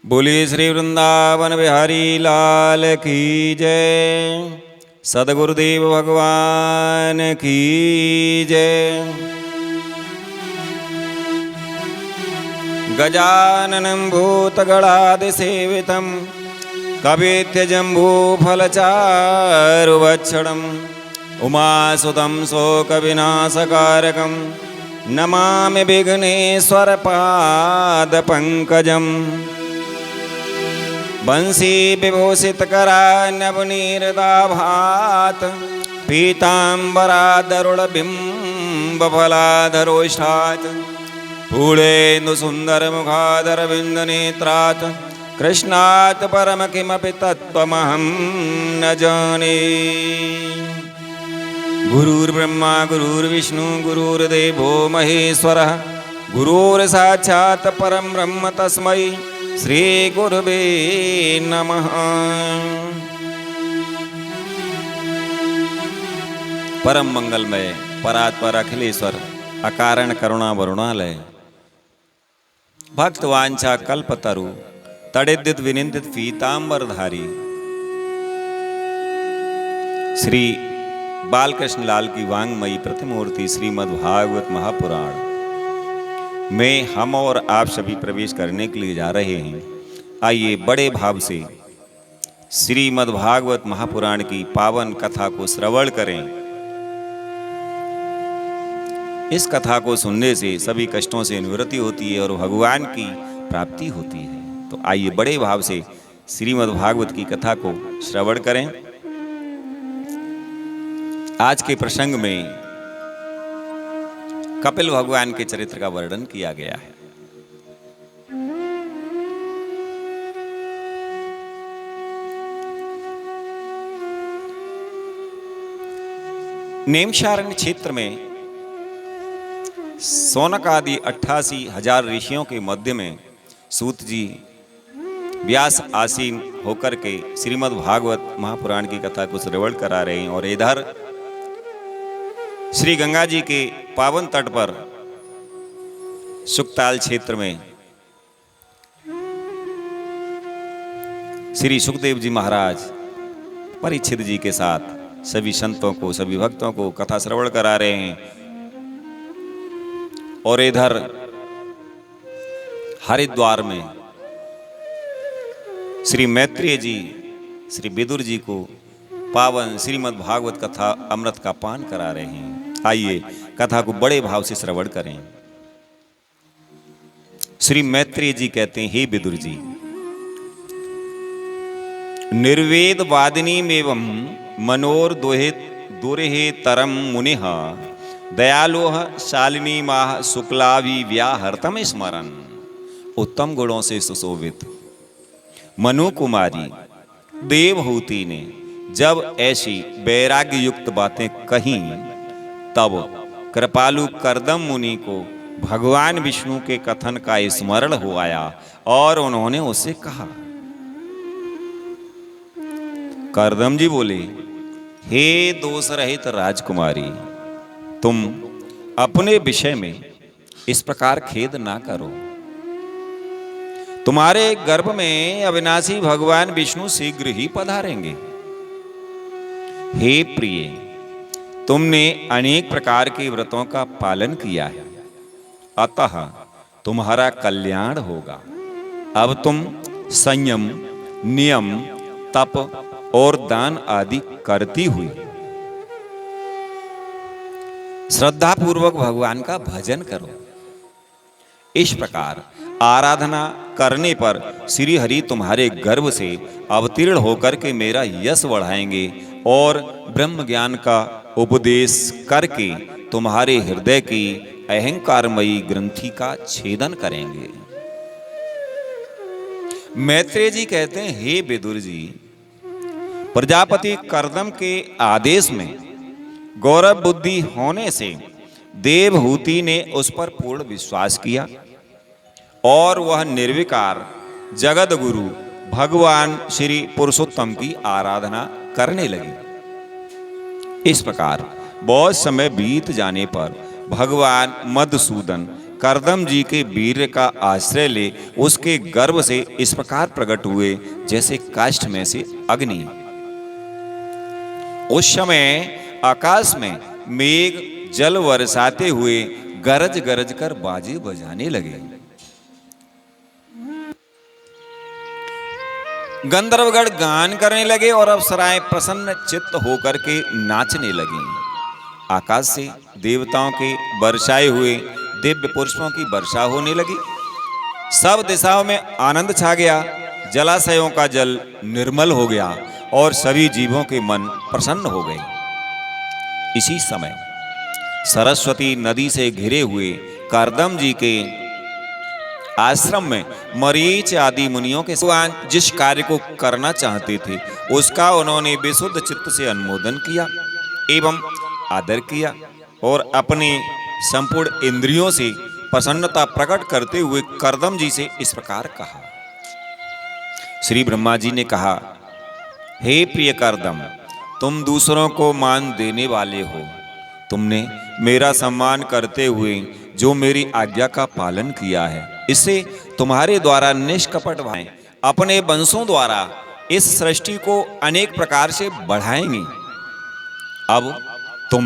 बोलिए श्री वृंदावन बिहारी लाल की जय। सदगुरुदेव भगवान की जय। गजाननं भूतगणादिसेवितं कपित्यजम्बूफलचारुभक्षणम् उमासुतं शोकविनाशकारकं नमामि विघ्नेश्वरपादपङ्कजम्। बंसी विभूषितकरान्नवनीरदाभात् पीताम्बरादरुणबिम्बफलाधरोष्ठात् पूर्णेन्दुसुन्दरमुखादरविन्दनेत्रात् कृष्णात् परम किमपि तत्त्वमहं न जाने। गुरुर्ब्रह्मा गुरुर्विष्णु गुरुर्देवो महेश्वरः गुरुर्साक्षात् परं ब्रह्म तस्मै श्री गुरुवे नमः। परम मंगलमय परात्पर अखिलेश्वर अकारण करुणा वरुणालय भक्त वांछा कल्पतरु तड़िद्युत विनिंदित पीतांबरधारी श्री बालकृष्ण लाल की वांगमयी प्रतिमूर्ति श्रीमद्भागवत महापुराण में हम और आप सभी प्रवेश करने के लिए जा रहे हैं। आइए बड़े भाव से श्रीमद्भागवत महापुराण की पावन कथा को श्रवण करें। इस कथा को सुनने से सभी कष्टों से निवृत्ति होती है और भगवान की प्राप्ति होती है। तो आइए बड़े भाव से श्रीमद्भागवत की कथा को श्रवण करें। आज के प्रसंग में कपिल भगवान के चरित्र का वर्णन किया गया है। नेमिषारण्य क्षेत्र में सौनक आदि 88,000 ऋषियों के मध्य में सूत जी व्यास आसीन होकर के श्रीमद् भागवत महापुराण की कथा को श्रवण करा रहे हैं। और इधर श्री गंगा जी के पावन तट पर सुखताल क्षेत्र में श्री सुखदेव जी महाराज परीक्षित जी के साथ सभी संतों को सभी भक्तों को कथा श्रवण करा रहे हैं। और इधर हरिद्वार में श्री मैत्रेय जी श्री विदुर जी को पावन श्रीमद् भागवत कथा अमृत का पान करा रहे हैं। आइए कथा को बड़े भाव से श्रवण करें। श्री मैत्रेय जी कहते हैं, हे विदुर जी, निर्वेद वादिनी एवं मनोर दुरेहे तरम मुनिः दयालोह शालिनी माह शुक्लावि व्याहर्तम स्मरण। उत्तम गुणों से सुशोभित मनु कुमारी देवहूति ने जब ऐसी वैराग्य युक्त बातें कहीं तब कृपालु करदम मुनि को भगवान विष्णु के कथन का स्मरण हो आया और उन्होंने उससे कहा। करदम जी बोले, हे दोष रहित राजकुमारी, तुम अपने विषय में इस प्रकार खेद ना करो। तुम्हारे गर्भ में अविनाशी भगवान विष्णु शीघ्र ही पधारेंगे। हे प्रिय, तुमने अनेक प्रकार के व्रतों का पालन किया है, अतः तुम्हारा कल्याण होगा। अब तुम संयम, नियम, तप और दान आदि करती हुई श्रद्धा पूर्वक भगवान का भजन करो। इस प्रकार आराधना करने पर श्री हरि तुम्हारे गर्भ से अवतीर्ण होकर के मेरा यश बढ़ाएंगे और ब्रह्म ज्ञान का उपदेश करके तुम्हारे हृदय की अहंकारमयी ग्रंथि का छेदन करेंगे। मैत्रेय जी कहते हैं, हे विदुर जी, प्रजापति करदम के आदेश में गौरव बुद्धि होने से देवहूति ने उस पर पूर्ण विश्वास किया और वह निर्विकार जगत गुरु भगवान श्री पुरुषोत्तम की आराधना करने लगे। इस प्रकार बहुत समय बीत जाने पर भगवान मधुसूदन करदम जी के वीर्य का आश्रय ले उसके गर्भ से इस प्रकार प्रकट हुए जैसे काष्ठ में से अग्नि। उस समय आकाश में मेघ जल बरसाते हुए गरज गरज कर बाजे बजाने लगे। गंधर्वगण गान करने लगे और अप्सराएं प्रसन्न चित्त होकर के नाचने लगी। आकाश से देवताओं के बरसाए हुए दिव्य पुष्पों की वर्षा होने लगी। सब दिशाओं में आनंद छा गया। जलाशयों का जल निर्मल हो गया और सभी जीवों के मन प्रसन्न हो गए। इसी समय सरस्वती नदी से घिरे हुए करदम जी के आश्रम में मरीच आदि मुनियों के भगवान जिस कार्य को करना चाहते थे उसका उन्होंने विशुद्ध चित्त से अनुमोदन किया एवं आदर किया और अपने संपूर्ण इंद्रियों से प्रसन्नता प्रकट करते हुए करदम जी से इस प्रकार कहा। श्री ब्रह्मा जी ने कहा, हे प्रिय करदम, तुम दूसरों को मान देने वाले हो। तुमने मेरा सम्मान करते हुए जो मेरी आज्ञा का पालन किया है, इससे तुम्हारे द्वारा निष्कपट भाई अपने वंशों द्वारा इस सृष्टि को अनेक प्रकार से बढ़ाएंगे। अब तुम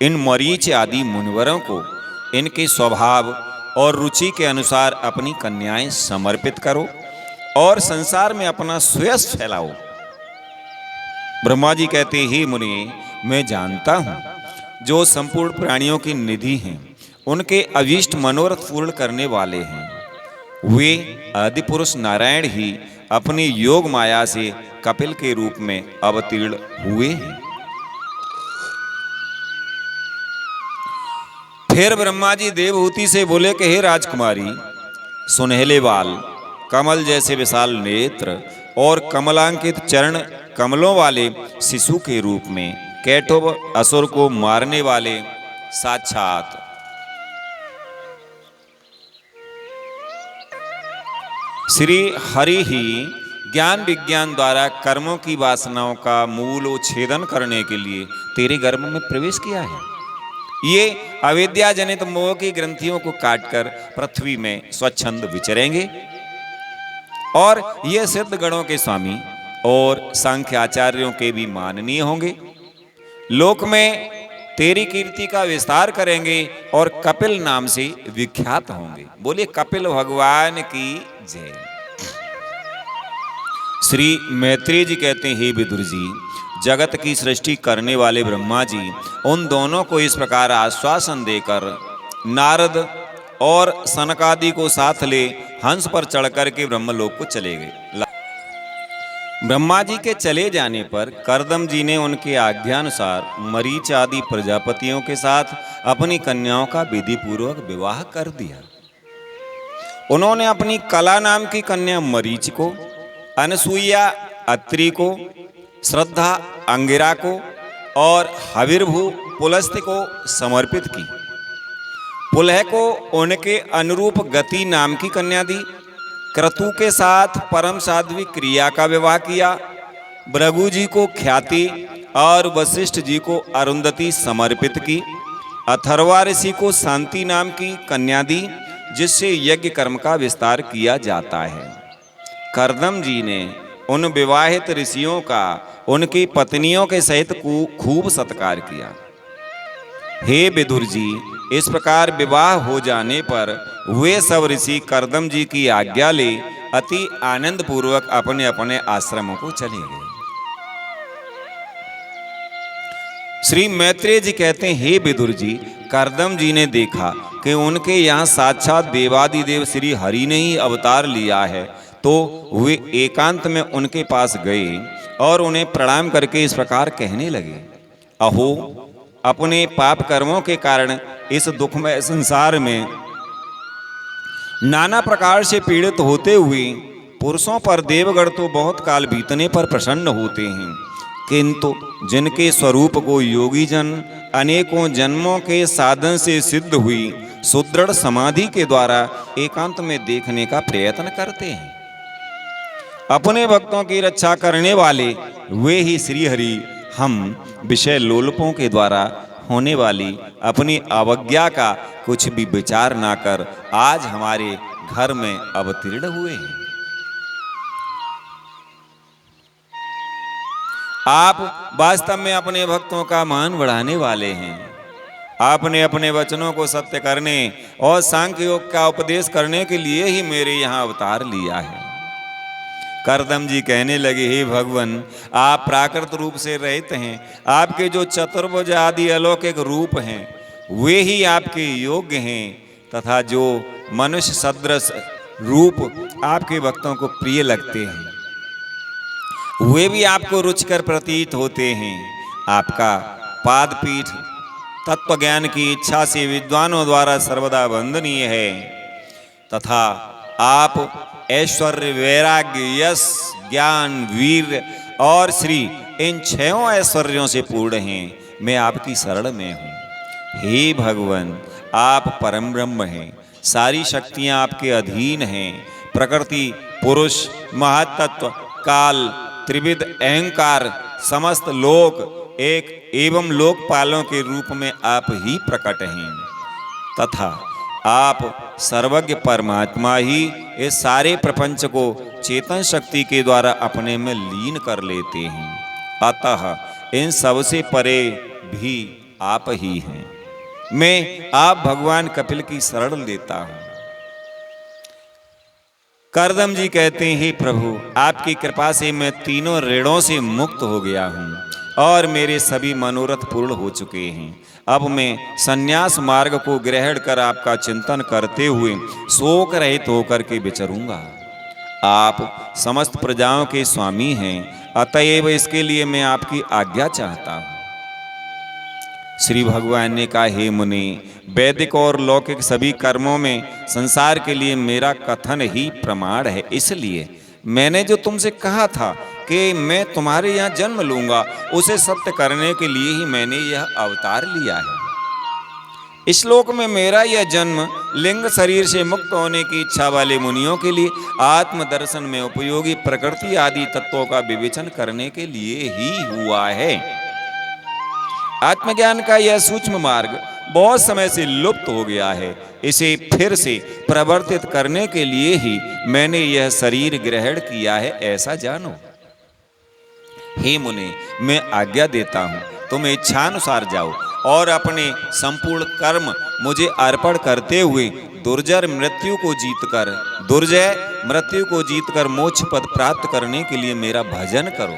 इन मरीच आदि मुनिवरों को इनके स्वभाव और रुचि के अनुसार अपनी कन्याएं समर्पित करो और संसार में अपना सुयश फैलाओ। ब्रह्मा जी कहते, ही मुनि, मैं जानता हूं जो संपूर्ण प्राणियों की निधि हैं, उनके अभीष्ट मनोरथ पूर्ण करने वाले हैं। वे आदि पुरुष नारायण ही अपनी योग माया से कपिल के रूप में अवतीर्ण हुए हैं। फिर ब्रह्मा जी देवहूति से बोले कि हे राजकुमारी, सुनहले बाल, कमल जैसे विशाल नेत्र और कमलांकित चरण कमलों वाले शिशु के रूप में कैटोब असुर को मारने वाले साक्षात श्री हरि ही ज्ञान विज्ञान द्वारा कर्मों की वासनाओं का मूल छेदन करने के लिए तेरे गर्भ में प्रवेश किया है। ये अविद्या जनित मोह की ग्रंथियों को काटकर पृथ्वी में स्वच्छंद विचरेंगे और ये सिद्ध गणों के स्वामी और सांख्य आचार्यों के भी माननीय होंगे। लोक में तेरी कीर्ति का विस्तार करेंगे और कपिल नाम से विख्यात होंगे। बोलिए कपिल भगवान की जय। श्री मैत्रेय जी कहते हैं, हे विदुर जी, जगत की सृष्टि करने वाले ब्रह्मा जी उन दोनों को इस प्रकार आश्वासन देकर नारद और सनकादि को साथ ले हंस पर चढ़कर के ब्रह्मलोक को चले गए। ब्रह्मा जी के चले जाने पर करदम जी ने उनके आज्ञानुसार मरीच आदि प्रजापतियों के साथ अपनी कन्याओं का विधि पूर्वक विवाह कर दिया। उन्होंने अपनी कला नाम की कन्या मरीच को, अनसुईया अत्रि को, श्रद्धा अंगिरा को और हविर्भू पुलस्त्य को समर्पित की। पुलह को उनके अनुरूप गति नाम की कन्या दी। क्रतु के साथ परम साध्वी क्रिया का विवाह किया। भृगु जी को ख्याति और वशिष्ठ जी को अरुंधति समर्पित की। अथर्वा ऋषि को शांति नाम की कन्या दी, जिससे यज्ञ कर्म का विस्तार किया जाता है। करदम जी ने उन विवाहित ऋषियों का उनकी पत्नियों के सहित खूब सत्कार किया। हे विदुर जी, इस प्रकार विवाह हो जाने पर वे सब ऋषि करदम जी की आज्ञा ले अति आनंद पूर्वक अपने अपने आश्रमों को चले गए। श्री मैत्रेय जी कहते हैं, हे विदुर जी, करदम जी ने देखा कि उनके यहाँ साक्षात देवादिदेव श्री हरि ने ही अवतार लिया है, तो वे एकांत में उनके पास गए और उन्हें प्रणाम करके इस प्रकार कहने लगे, अहो, अपने पाप कर्मों के कारण इस दुखमय संसार में नाना प्रकार से पीड़ित होते हुए पुरुषों पर देवगण तो बहुत काल बीतने पर प्रसन्न होते हैं, किंतु जिनके स्वरूप को योगी जन अनेकों जन्मों के साधन से सिद्ध हुई सुदृढ़ समाधि के द्वारा एकांत में देखने का प्रयत्न करते हैं। अपने भक्तों की रक्षा करने वाले वे ही श्री हरि हम विषय लोलपों के द्वारा होने वाली अपनी अवज्ञा का कुछ भी विचार ना कर आज हमारे घर में अवतीर्ण हुए हैं। आप वास्तव में अपने भक्तों का मान बढ़ाने वाले हैं। आपने अपने वचनों को सत्य करने और सांख्य योग का उपदेश करने के लिए ही मेरे यहाँ अवतार लिया है। करदम जी कहने लगे, हे भगवान, आप प्राकृत रूप से रहित हैं। आपके जो चतुर्भुज आदि अलौकिक रूप हैं वे ही आपके योग्य हैं, तथा जो मनुष्य सदृश रूप आपके भक्तों को प्रिय लगते हैं वे भी आपको रुचिकर प्रतीत होते हैं। आपका पादपीठ तत्व ज्ञान की इच्छा से विद्वानों द्वारा सर्वदा वंदनीय है, तथा आप ऐश्वर्य, वैराग्य, यश, ज्ञान, वीर और श्री इन 6 ऐश्वर्यों से पूर्ण हैं। मैं आपकी शरण में हूँ। हे भगवान, आप परम ब्रह्म हैं। सारी शक्तियाँ आपके अधीन हैं। प्रकृति, पुरुष, महातत्व, काल, त्रिविध अहंकार, समस्त लोक एक एवं लोकपालों के रूप में आप ही प्रकट हैं, तथा आप सर्वज्ञ परमात्मा ही इस सारे प्रपंच को चेतन शक्ति के द्वारा अपने में लीन कर लेते हैं। अतः इन सबसे परे भी आप ही हैं। मैं आप भगवान कपिल की शरण लेता हूँ। करदम जी कहते हैं, हे प्रभु, आपकी कृपा से मैं तीनों ऋणों से मुक्त हो गया हूँ और मेरे सभी मनोरथ पूर्ण हो चुके हैं। अब मैं संन्यास मार्ग को ग्रहण कर आपका चिंतन करते हुए शोक रहित होकर के विचरूंगा। आप समस्त प्रजाओं के स्वामी हैं, अतएव इसके लिए मैं आपकी आज्ञा चाहता हूँ। श्री भगवान ने कहा, हे मुनि, वैदिक और लौकिक सभी कर्मों में संसार के लिए मेरा कथन ही प्रमाण है। इसलिए मैंने जो तुमसे कहा था कि मैं तुम्हारे यहाँ जन्म लूंगा, उसे सत्य करने के लिए ही मैंने यह अवतार लिया है। इस श्लोक में मेरा यह जन्म लिंग शरीर से मुक्त होने की इच्छा वाले मुनियों के लिए आत्मदर्शन में उपयोगी प्रकृति आदि तत्वों का विवेचन करने के लिए ही हुआ है। आत्मज्ञान का यह सूक्ष्म मार्ग बहुत समय से लुप्त हो गया है। इसे फिर से प्रवर्तित करने के लिए ही मैंने यह शरीर ग्रहण किया है, ऐसा जानो। हे मुने, मैं आज्ञा देता हूँ, तुम इच्छानुसार जाओ और अपने संपूर्ण कर्म मुझे अर्पण करते हुए दुर्जय मृत्यु को जीतकर मोक्ष पद प्राप्त करने के लिए मेरा भजन करो।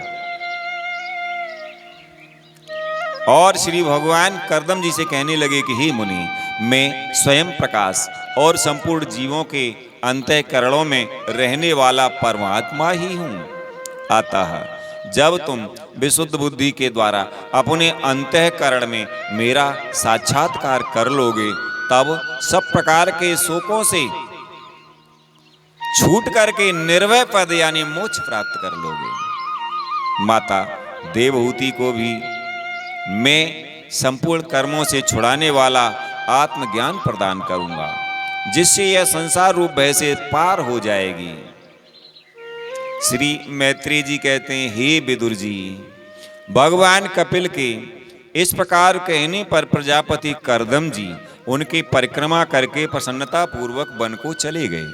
और श्री भगवान करदम जी से कहने लगे कि हे मुनि, मैं स्वयं प्रकाश और संपूर्ण जीवों के अंतःकरणों में रहने वाला परमात्मा ही हूँ। अतः जब तुम विशुद्ध बुद्धि के द्वारा अपने अंतःकरण में मेरा साक्षात्कार कर लोगे, तब सब प्रकार के शोकों से छूट करके निर्भय पद यानी मोक्ष प्राप्त कर लोगे। माता देवहूति को भी मैं संपूर्ण कर्मों से छुड़ाने वाला आत्मज्ञान प्रदान करूंगा, जिससे यह संसार रूप भय से पार हो जाएगी। श्री मैत्रेय जी कहते हैं, हे विदुर जी, भगवान कपिल के इस प्रकार कहने पर प्रजापति करदम जी उनकी परिक्रमा करके प्रसन्नता पूर्वक वन को चले गए।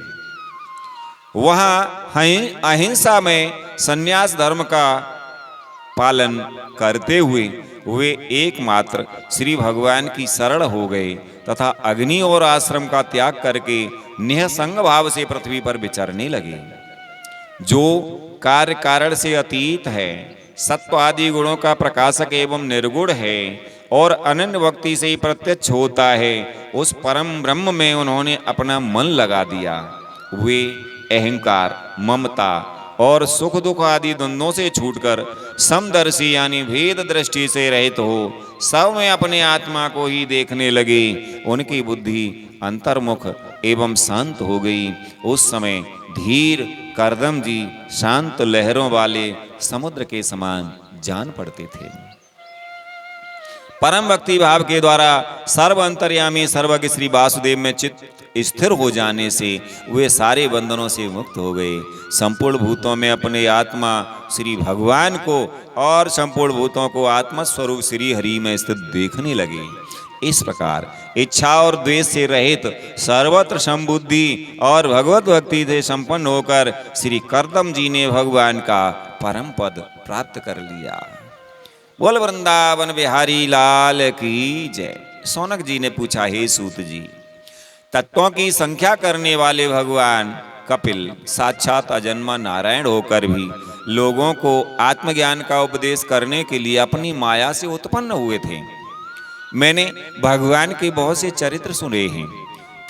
वहां अहिंसा में संन्यास धर्म का पालन करते हुए वे एकमात्र श्री भगवान की शरण हो गए तथा अग्नि और आश्रम का त्याग करके निःसंग भाव से पृथ्वी पर विचरने लगे। जो कार्य कारण से अतीत है, सत्व आदि गुणों का प्रकाशक एवं निर्गुण है और अनन्य भक्ति से ही प्रत्यक्ष होता है, उस परम ब्रह्म में उन्होंने अपना मन लगा दिया। वे अहंकार, ममता और सुख दुख आदि द्वंद्वों से छूटकर समदर्शी यानी भेद दृष्टि से रहित हो सब में अपने आत्मा को ही देखने लगे। उनकी बुद्धि अंतर्मुख एवं शांत हो गई। उस समय धीर करदम जी शांत लहरों वाले समुद्र के समान जान पड़ते थे। परम भक्ति भाव के द्वारा सर्व अंतर्यामी सर्वज्ञ श्री वासुदेव में चित्त स्थिर हो जाने से वे सारे बंधनों से मुक्त हो गए। संपूर्ण भूतों में अपने आत्मा श्री भगवान को और संपूर्ण भूतों को आत्मा स्वरूप श्री हरि में स्थित देखने लगे। इस प्रकार इच्छा और द्वेष से रहित सर्वत्र समबुद्धि और भगवत भक्ति से संपन्न होकर श्री करदम जी ने भगवान का परम पद प्राप्त कर लिया। बोल वृंदावन बिहारी लाल की जय। सौनक जी ने पूछा, हे सूत जी, तत्वों की संख्या करने वाले भगवान कपिल साक्षात अजन्मा नारायण होकर भी लोगों को आत्मज्ञान का उपदेश करने के लिए अपनी माया से उत्पन्न हुए थे। मैंने भगवान के बहुत से चरित्र सुने हैं,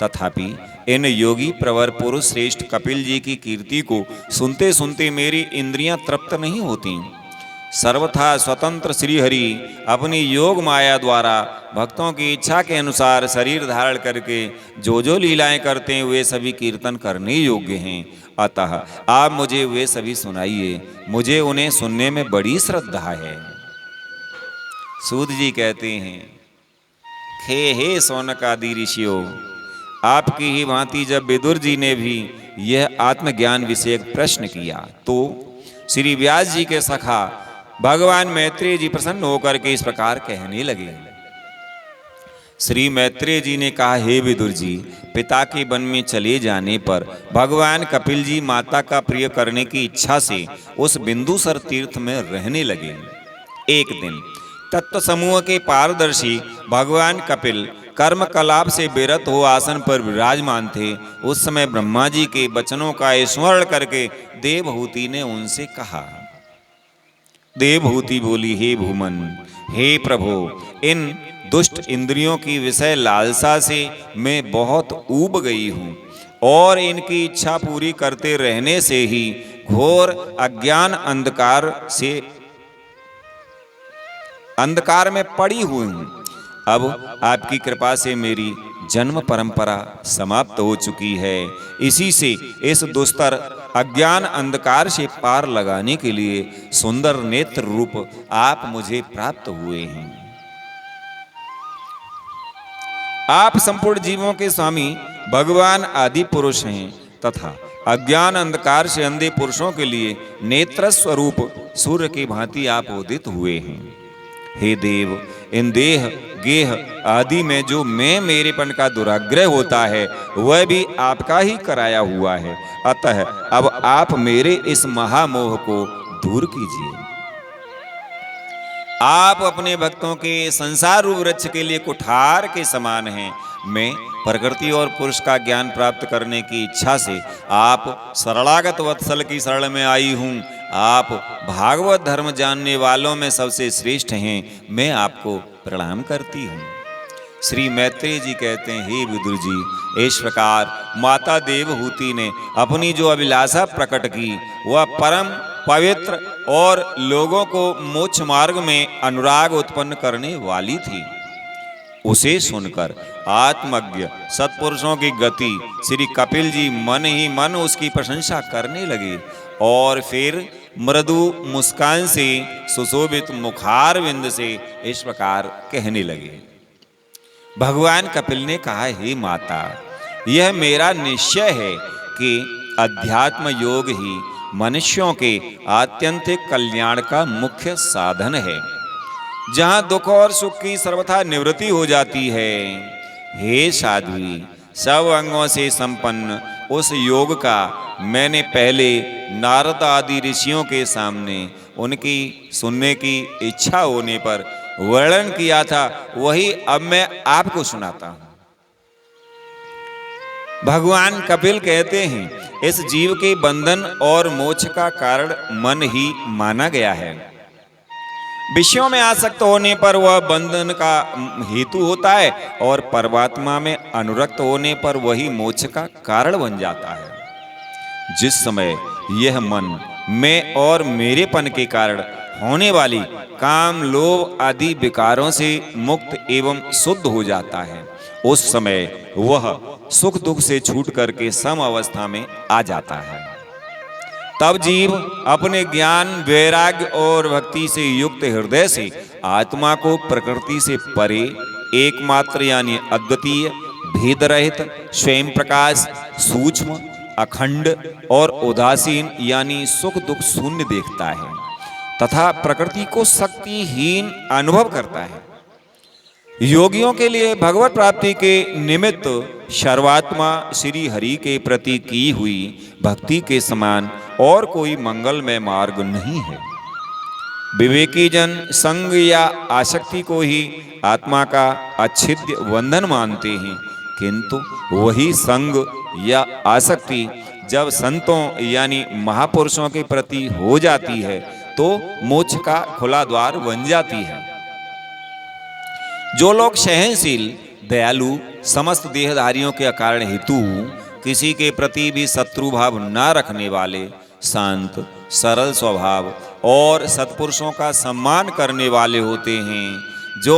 तथापि इन योगी प्रवर पुरुष श्रेष्ठ कपिल जी की कीर्ति को सुनते सुनते मेरी इंद्रियां तृप्त नहीं होती। सर्वथा स्वतंत्र श्रीहरि अपनी योग माया द्वारा भक्तों की इच्छा के अनुसार शरीर धारण करके जो जो लीलाएं करते हैं वे सभी कीर्तन करने योग्य हैं। अतः आप मुझे वे सभी सुनाइए, मुझे उन्हें सुनने में बड़ी श्रद्धा है। सूत जी कहते हैं, हे सौनक आदि ऋषियों, आपकी ही भांति जब विदुर जी ने भी यह आत्मज्ञान विषयक प्रश्न किया तो श्री व्यास जी के सखा भगवान मैत्रेय जी प्रसन्न होकर के इस प्रकार कहने लगे। श्री मैत्रेय जी ने कहा, हे विदुर जी, पिता के वन में चले जाने पर भगवान कपिल जी माता का प्रिय करने की इच्छा से उस बिंदुसर तीर्थ में रहने लगे। एक दिन तत्व समूह के पारदर्शी भगवान कपिल कर्म कलाप से विरत हो आसन पर विराजमान थे। उस समय ब्रह्मा जी के वचनों का स्मरण करके देवहूति ने उनसे कहा। देवहूति बोली, हे भूमन, हे प्रभु, इन दुष्ट इंद्रियों की विषय लालसा से मैं बहुत ऊब गई हूँ और इनकी इच्छा पूरी करते रहने से ही घोर अज्ञान अंधकार में पड़ी हुई हूँ। अब आपकी कृपा से मेरी जन्म परंपरा समाप्त हो चुकी है। इसी से इस दुस्तर अज्ञान अंधकार से पार लगाने के लिए सुंदर नेत्र रूप आप मुझे प्राप्त हुए हैं। आप संपूर्ण जीवों के स्वामी भगवान आदि पुरुष हैं तथा अज्ञान अंधकार से अंधे पुरुषों के लिए नेत्र स्वरूप सूर्य की भांति आप उदित हुए हैं। हे देव, इन देह गेह आदि में जो मैं मेरेपन का दुराग्रह होता है वह भी आपका ही कराया हुआ है। अतः अब आप मेरे इस महामोह को दूर कीजिए। आप अपने भक्तों के संसार रूप वृक्ष के लिए कुठार के समान हैं। मैं प्रकृति और पुरुष का ज्ञान प्राप्त करने की इच्छा से आप शरणागत वत्सल की शरण में आई हूँ। आप भागवत धर्म जानने वालों में सबसे श्रेष्ठ हैं। मैं आपको प्रणाम करती हूँ। श्री मैत्रेय जी कहते हैं, हे विदुर जी, इस प्रकार माता देवहूति ने अपनी जो अभिलाषा प्रकट की वह परम पवित्र और लोगों को मोक्ष मार्ग में अनुराग उत्पन्न करने वाली थी। उसे सुनकर आत्मज्ञ सत्पुरुषों की गति श्री कपिल जी मन ही मन उसकी प्रशंसा करने लगे और फिर मृदु मुस्कान से सुशोभित मुखारविंद से इस प्रकार कहने लगे। भगवान कपिल ने कहा, हे माता, यह मेरा निश्चय है कि अध्यात्म योग ही मनुष्यों के आत्यंतिक कल्याण का मुख्य साधन है, जहाँ दुख और सुख की सर्वथा निवृत्ति हो जाती है। हे साध्वी, सब अंगों से संपन्न उस योग का मैंने पहले नारद आदि ऋषियों के सामने उनकी सुनने की इच्छा होने पर वर्णन किया था, वही अब मैं आपको सुनाता हूं। भगवान कपिल कहते हैं, इस जीव के बंधन और मोक्ष का कारण मन ही माना गया है। विषयों में आसक्त होने पर वह बंधन का हेतु होता है और परमात्मा में अनुरक्त होने पर वही मोक्ष का कारण बन जाता है। जिस समय यह मन मैं और मेरेपन के कारण होने वाली काम लोभ आदि विकारों से मुक्त एवं शुद्ध हो जाता है, उस समय वह सुख दुख से छूट करके सम अवस्था में आ जाता है। तब जीव अपने ज्ञान वैराग्य और भक्ति से युक्त हृदय से आत्मा को प्रकृति से परे एकमात्र यानी अद्वितीय भेद रहित स्वयं प्रकाश सूक्ष्म अखंड और उदासीन यानी सुख दुख शून्य देखता है तथा प्रकृति को शक्तिहीन अनुभव करता है। योगियों के लिए भगवत प्राप्ति के निमित्त सर्वात्मा श्री हरि के प्रति की हुई भक्ति के समान और कोई मंगलमय मार्ग नहीं है। विवेकी जन संग या आसक्ति को ही आत्मा का अच्छिद्य बंधन मानते हैं, किंतु वही संग या आसक्ति जब संतों यानी महापुरुषों के प्रति हो जाती है तो मोक्ष का खुला द्वार बन जाती है। जो लोग सहनशील, दयालु, समस्त देहधारियों के अकारण हेतु किसी के प्रति भी शत्रु भाव न रखने वाले, शांत, सरल स्वभाव और सत्पुरुषों का सम्मान करने वाले होते हैं, जो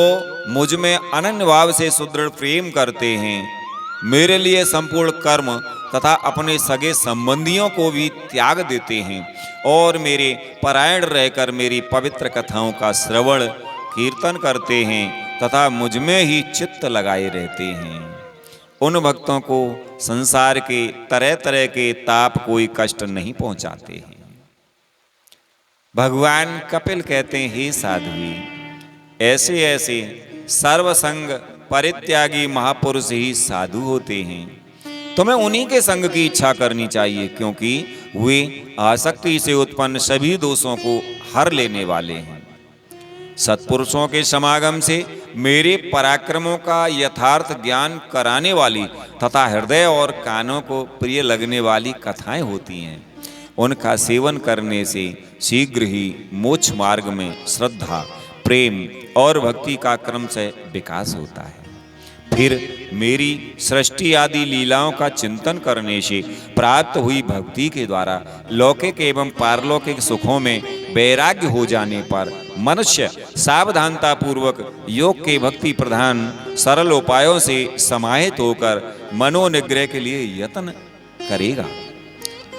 मुझ में अनन्य भाव से सुदृढ़ प्रेम करते हैं, मेरे लिए संपूर्ण कर्म तथा अपने सगे संबंधियों को भी त्याग देते हैं और मेरे परायण रहकर मेरी पवित्र कथाओं का श्रवण कीर्तन करते हैं तथा मुझ में ही चित्त लगाए रहते हैं, उन भक्तों को संसार के तरह तरह के ताप कोई कष्ट नहीं पहुंचाते हैं। भगवान कपिल कहते हैं, हे साध्वी, ऐसे ऐसे सर्वसंग परित्यागी महापुरुष ही साधु होते हैं। तुम्हें उन्हीं के संग की इच्छा करनी चाहिए, क्योंकि वे आसक्ति से उत्पन्न सभी दोषों को हर लेने वाले हैं। सत्पुरुषों के समागम से मेरे पराक्रमों का यथार्थ ज्ञान कराने वाली तथा हृदय और कानों को प्रिय लगने वाली कथाएं होती हैं। उनका सेवन करने से शीघ्र ही मोक्ष मार्ग में श्रद्धा, प्रेम और भक्ति का क्रमशः विकास होता है। फिर मेरी सृष्टि आदि लीलाओं का चिंतन करने से प्राप्त हुई भक्ति के द्वारा लौकिक एवं पारलौकिक सुखों में वैराग्य हो जाने पर मनुष्य सावधानता पूर्वक योग के भक्ति प्रधान सरल उपायों से समाहित होकर मनोनिग्रह के लिए यत्न करेगा।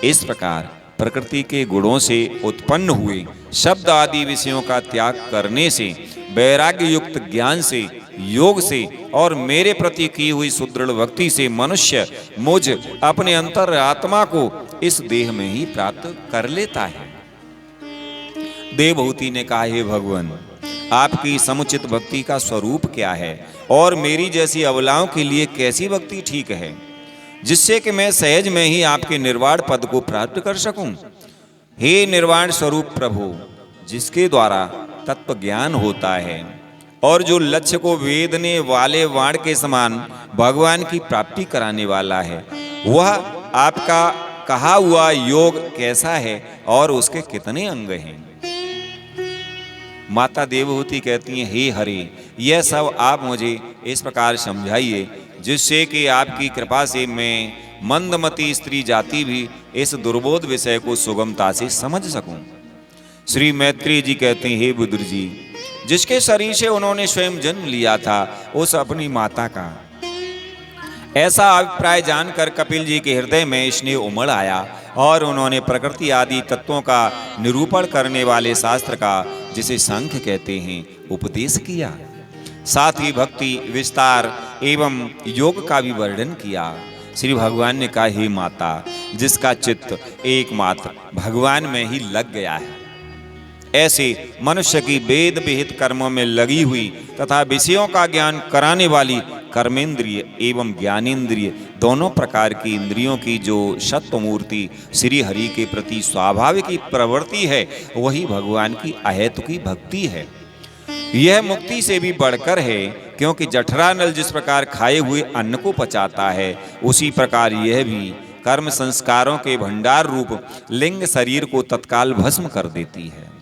इस प्रकार प्रकृति के गुणों से उत्पन्न हुए शब्द आदि विषयों का त्याग करने से, वैराग्य युक्त ज्ञान से, योग से और मेरे प्रति की हुई सुदृढ़ भक्ति से मनुष्य मुझ अपने अंतर आत्मा को इस देह में ही प्राप्त कर लेता है। देवहूति ने कहा, हे भगवान, आपकी समुचित भक्ति का स्वरूप क्या है और मेरी जैसी अबलाओं के लिए कैसी भक्ति ठीक है, जिससे कि मैं सहज में ही आपके निर्वाण पद को प्राप्त कर सकूं। हे निर्वाण स्वरूप प्रभु, जिसके द्वारा तत्व ज्ञान होता है और जो लक्ष्य को वेदने वाले वाण के समान भगवान की प्राप्ति कराने वाला है, वह आपका कहा हुआ योग कैसा है और उसके कितने अंग हैं। माता देवहूति कहती हैं, हे हरि, यह सब आप मुझे इस प्रकार समझाइए जिससे कि आपकी कृपा से मैं मंदमती स्त्री जाति भी इस दुर्बोध विषय को सुगमता से समझ सकूं। श्री मैत्री जी कहते हैं, हे बुद्र जी, जिसके शरीर से उन्होंने स्वयं जन्म लिया था उस अपनी माता का ऐसा अभिप्राय जानकर कपिल जी के हृदय में स्नेह उमड़ आया और उन्होंने प्रकृति आदि तत्वों का निरूपण करने वाले शास्त्र का, जिसे सांख्य कहते हैं, उपदेश किया। साथ ही भक्ति विस्तार एवं योग का भी वर्णन किया। श्री भगवान ने कहा, हे माता, जिसका चित्त एकमात्र भगवान में ही लग गया है, ऐसे मनुष्य की वेद विहित कर्मों में लगी हुई तथा विषयों का ज्ञान कराने वाली कर्मेंद्रिय एवं ज्ञानेंद्रिय दोनों प्रकार की इंद्रियों की जो सत्व मूर्ति श्री हरि के प्रति स्वाभाविक प्रवृत्ति है, वही भगवान की अहेतुकी भक्ति है। यह मुक्ति से भी बढ़कर है, क्योंकि जठरा नल जिस प्रकार खाए हुए अन्न को पचाता है, उसी प्रकार यह भी कर्म संस्कारों के भंडार रूप लिंग शरीर को तत्काल भस्म कर देती है।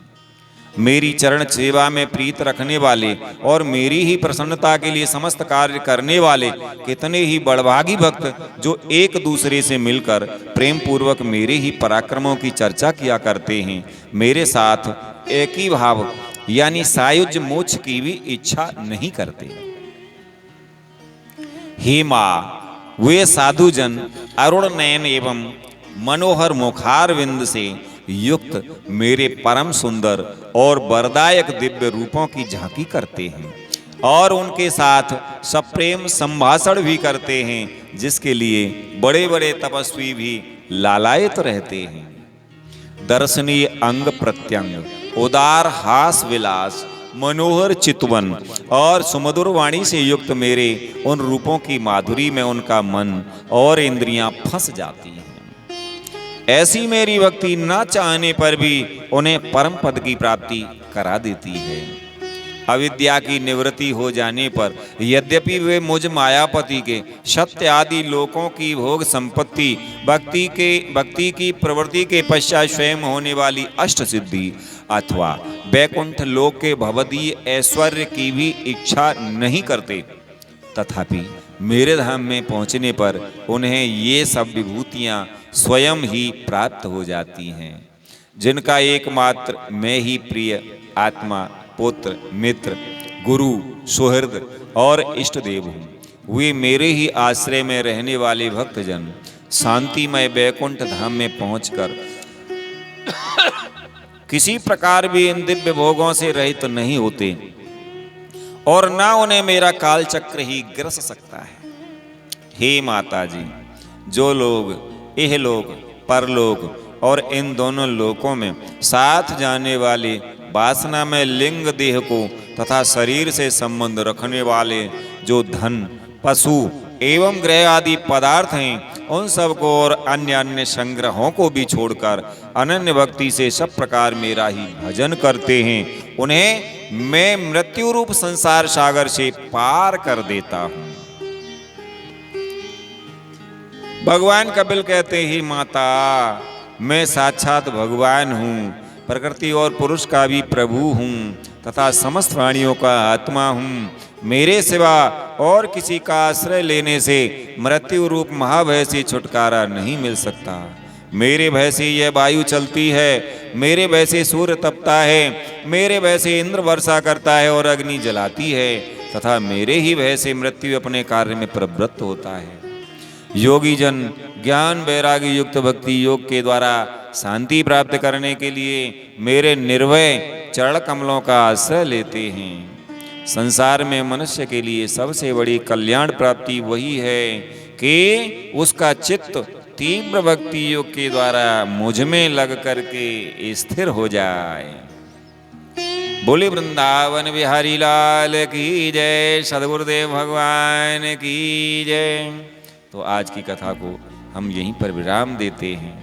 मेरी चरण सेवा में प्रीत रखने वाले और मेरी ही प्रसन्नता के लिए समस्त कार्य करने वाले कितने ही बड़भागी भक्त जो एक दूसरे से मिलकर प्रेम पूर्वक मेरे ही पराक्रमों की चर्चा किया करते हैं, मेरे साथ एक ही भाव यानी सायुज्य मोक्ष की भी इच्छा नहीं करते। हे माँ, वे साधुजन अरुण नयन एवं मनोहर मुखारविंद से युक्त मेरे परम सुंदर और वरदायक दिव्य रूपों की झांकी करते हैं और उनके साथ सप्रेम संभाषण भी करते हैं, जिसके लिए बड़े बड़े तपस्वी भी लालायित रहते हैं। दर्शनीय अंग प्रत्यंग, उदार हास विलास मनोहर चितवन और सुमधुर वाणी से युक्त मेरे उन रूपों की माधुरी में उनका मन और इंद्रियां फंस जाती हैं। ऐसी मेरी भक्ति न चाहने पर भी उन्हें परम पद की प्राप्ति करा देती है। अविद्या की निवृत्ति हो जाने पर यद्यपि वे मुझ मायापति के सत्य आदि लोकों की भोग संपत्ति भक्ति की प्रवृत्ति के पश्चात स्वयं होने वाली अष्ट सिद्धि अथवा वैकुंठ लोक के भवदीय ऐश्वर्य की भी इच्छा नहीं करते, तथापि मेरे धाम में पहुंचने पर उन्हें ये सब विभूतियां स्वयं ही प्राप्त हो जाती हैं, जिनका एकमात्र मैं ही प्रिय आत्मा, पुत्र, मित्र, गुरु, सुहृद और इष्ट देव हूँ। वे मेरे ही आश्रय में रहने वाले भक्तजन शांतिमय वैकुंठ धाम में पहुंचकर किसी प्रकार भी इन दिव्य भोगों से रहित नहीं होते और न उन्हें मेरा काल चक्र ही ग्रस सकता है। हे माता जी, जो लोग इहलोक परलोक और इन दोनों लोकों में साथ जाने वाले वासना में लिंग देह को तथा शरीर से संबंध रखने वाले जो धन, पशु एवं ग्रह आदि पदार्थ हैं, उन सब को और अन्य अन्य संग्रहों को भी छोड़कर अनन्य भक्ति से सब प्रकार मेरा ही भजन करते हैं, उन्हें मैं मृत्यु रूप संसार सागर से पार कर देता हूं। भगवान कपिल कहते ही माता, मैं साक्षात भगवान हूँ, प्रकृति और पुरुष का भी प्रभु हूँ तथा समस्त प्राणियों का आत्मा हूँ। मेरे सिवा और किसी का आश्रय लेने से मृत्यु रूप महाभय से छुटकारा नहीं मिल सकता। मेरे भय से यह वायु चलती है, मेरे भय से सूर्य तपता है, मेरे भय से इंद्र वर्षा करता है और अग्नि जलाती है तथा मेरे ही भय से मृत्यु अपने कार्य में प्रवृत्त होता है। योगी जन ज्ञान वैराग्य युक्त भक्ति योग के द्वारा शांति प्राप्त करने के लिए मेरे निर्भय चरण कमलों का आश्रय लेते हैं। संसार में मनुष्य के लिए सबसे बड़ी कल्याण प्राप्ति वही है कि उसका चित्त तीव्र भक्ति योग के द्वारा मुझ में लग करके स्थिर हो जाए। बोले वृंदावन बिहारी लाल की जय, सद्गुरुदेव भगवान की जय। तो आज की कथा को हम यहीं पर विराम देते हैं।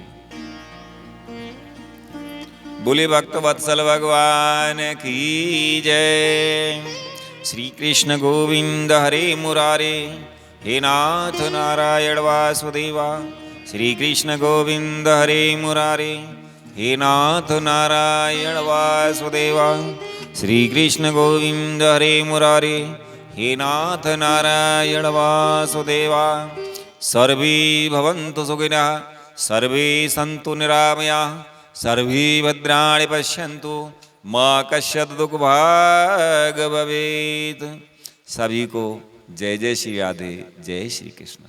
बोले भक्त वत्सल भगवान की जय। श्री कृष्ण गोविंद हरे मुरारे, हे नाथ नारायण वासुदेवा। श्री कृष्ण गोविंद हरे मुरारे, हे नाथ नारायण वासुदेवा। श्री कृष्ण गोविंद हरे मुरारे, हे नाथ नारायण वासुदेवा। सर्वे भवन्तु सुखिनः, सर्वे सन्तु निरामयाः, सर्वे भद्राणि पश्यन्तु, मा कश्चित् दुःखभाग् भवेत्। सभी को जय जय श्री राधे, जय श्री कृष्ण।